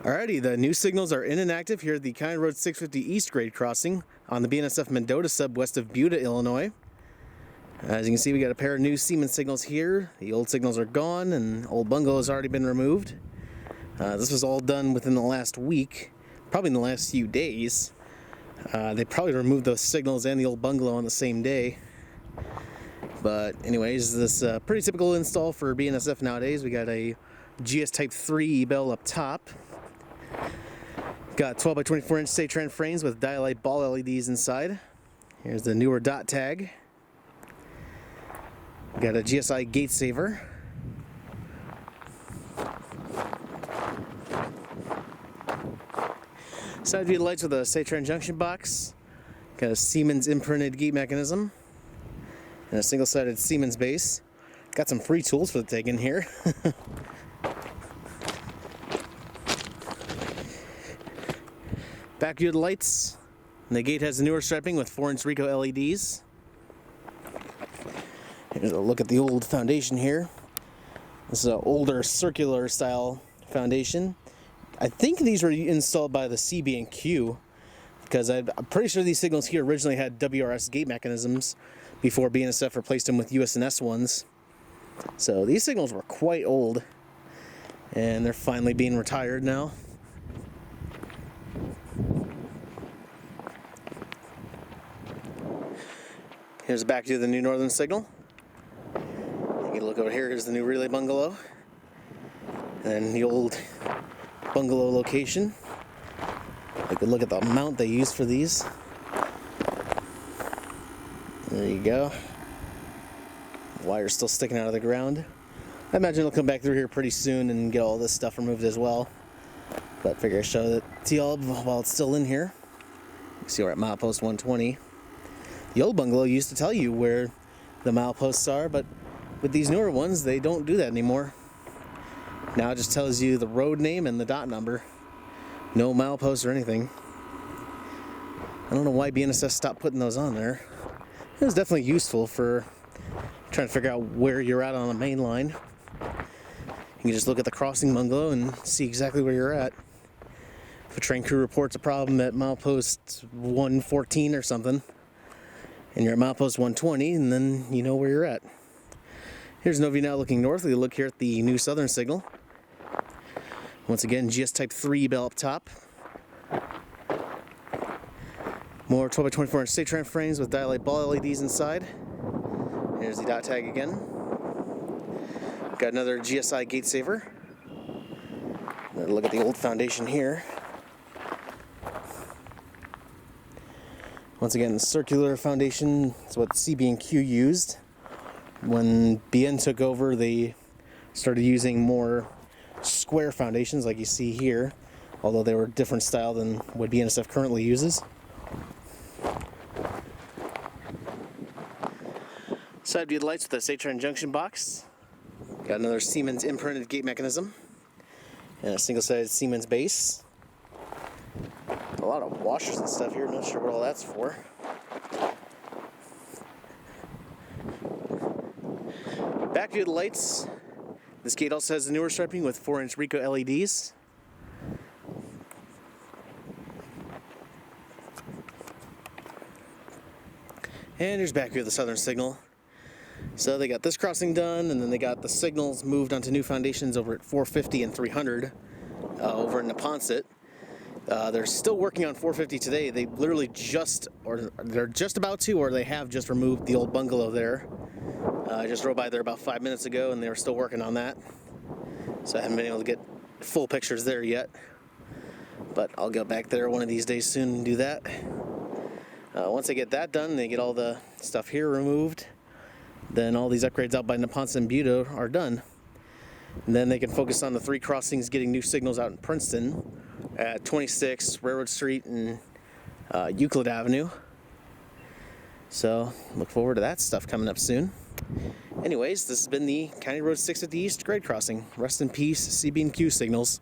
Alrighty, the new signals are in and active here at the County Road 650 East grade crossing on the BNSF Mendota Sub west of Buda, Illinois. As you can see, we got a pair of new Siemens signals here. The old signals are gone and old bungalow has already been removed. This was all done within the last week, probably in the last few days. They probably removed those signals and the old bungalow on the same day. But anyways, this is a pretty typical install for BNSF nowadays. We got a GS Type 3 bell up top. Got 12 by 24 inch Safetran frames with Dialight ball LEDs inside. Here's the newer dot tag. Got a GSI gate saver. Side view lights with a Safetran junction box. Got a Siemens imprinted gate mechanism. And a single-sided Siemens base. Got some free tools for the taking here. Back view of the lights. And the gate has the newer striping with 4-inch RECO LEDs. Here's a look at the old foundation here. This is an older circular style foundation. I think these were installed by the CB&Q because I'm pretty sure these signals here originally had WRS gate mechanisms before BNSF replaced them with USNS ones. So these signals were quite old and they're finally being retired now. Here's the back view of the new northern signal. You can look over here, here's the new relay bungalow. And then the old bungalow location. Take a look at the mount they used for these. There you go. Wire's still sticking out of the ground. I imagine it'll come back through here pretty soon and get all this stuff removed as well. But I figure I'd show that to y'all while it's still in here. You see we're at milepost 120. The old bungalow used to tell you where the mileposts are, but with these newer ones, they don't do that anymore. Now it just tells you the road name and the dot number. No mileposts or anything. I don't know why BNSF stopped putting those on there. It was definitely useful for trying to figure out where you're at on the main line. You can just look at the crossing bungalow and see exactly where you're at. If a train crew reports a problem at milepost 114 or something, and you're at milepost 120, and then you know where you're at. Here's an overview now looking north. We look here at the new southern signal. Once again, GS Type 3 bell up top. More 12 by 24 inch Safetran frames with Dialight ball LEDs inside. Here's the dot tag again. Got another GSI gate saver. Another look at the old foundation here. Once again, the circular foundation is what CB&Q used. When BN took over, they started using more square foundations like you see here, although they were different style than what BNSF currently uses. Side view lights with the Safetran junction box. Got another Siemens imprinted gate mechanism and a single-sided Siemens base. A lot of washers and stuff here, not sure what all that's for. Back view of the lights. This gate also has the newer striping with 4-inch RECO LEDs. And here's back view of the southern signal. So they got this crossing done, and then they got the signals moved onto new foundations over at 450 and 300 over in Neponset. They're still working on 450 today. They literally just, or they're just about to, or they have just removed the old bungalow there. I just rode by there about 5 minutes ago and they were still working on that. So I haven't been able to get full pictures there yet. But I'll go back there one of these days soon and do that. Once I get that done, they get all the stuff here removed. Then all these upgrades out by Neponset and Buda are done. And then they can focus on the 3 crossings getting new signals out in Princeton at 26 Railroad Street and Euclid Avenue. So look forward to that stuff coming up soon. Anyways, this has been the County Road 650 East grade crossing. Rest in peace, CB&Q signals.